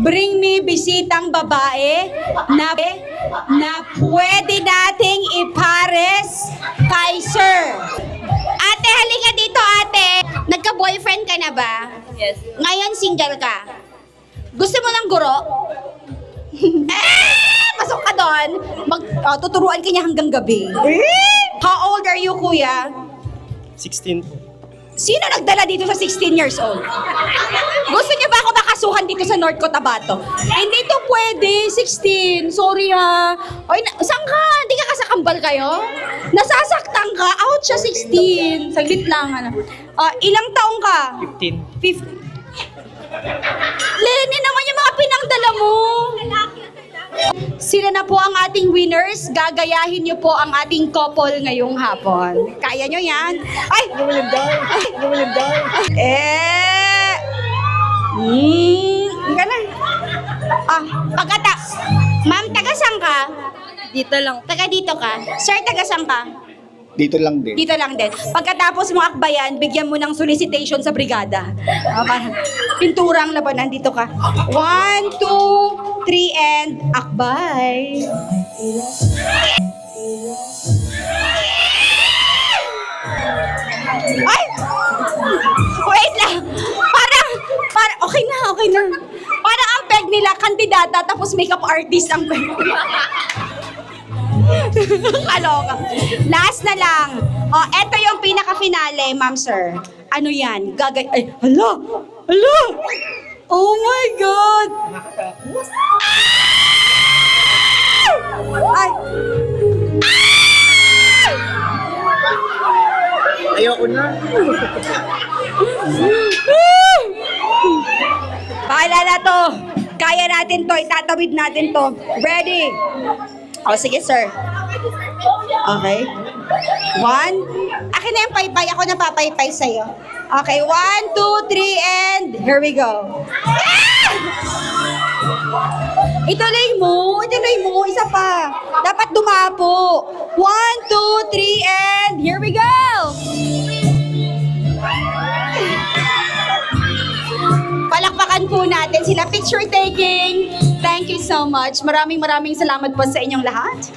bring me bisitang babae na pwede nating ipares kay Sir. Ate, halika dito, ate. Nagka-boyfriend ka na ba? Yes. Ngayon, single ka. Gusto mo ng guro? Pasok ka doon. Tuturuan ka niya hanggang gabi. How old are you, kuya? 16 po. Sino nagdala dito sa 16 years old? Gusto niyo ba ako makasuhan dito sa North Cotabato? Hindi to pwede, 16. Sorry ha. Oy, saan ka? Hindi ka kasakambal kayo? Nasasaktan ka? Out siya 16. Saglit lang. Ilang taong ka? 15. 50. Lenny naman yung mga pinangdala mo. Sila na po ang ating winners. Gagayahin niyo po ang ating couple ngayong hapon. Kaya niyo yan? Ay! Ganun. Ma'am, taga saan ka? Dito lang. Taga dito ka? Sir, taga saan ka? Dito lang din. Dito lang din. Pagkatapos mo akbayan, bigyan mo ng solicitation sa brigada. Parang pinturang labanan, dito ka. 1, 2, 3, and akbay. Ay! Wait lang! Parang, okay na. Parang ang peg nila, kandidata, tapos makeup artist ang peg. Kaloka. Last na lang. Eto yung pinaka-finale, ma'am, sir. Ano yan? Ay, hala! Oh my God! Ay! Ayoko na. Paalala to. Kaya natin to. Itatawid natin to. Ready? Sige, sir. Okay. 1. Akin na yung paypay. Ako na papaypay sa'yo. Okay, 1, 2, 3, and here we go. Ituloy mo. Isa pa. Dapat dumapo. 1, 2, 3, and here we go. Palakpakan po natin sila. Picture taking. Thank you so much. Maraming salamat po sa inyong lahat.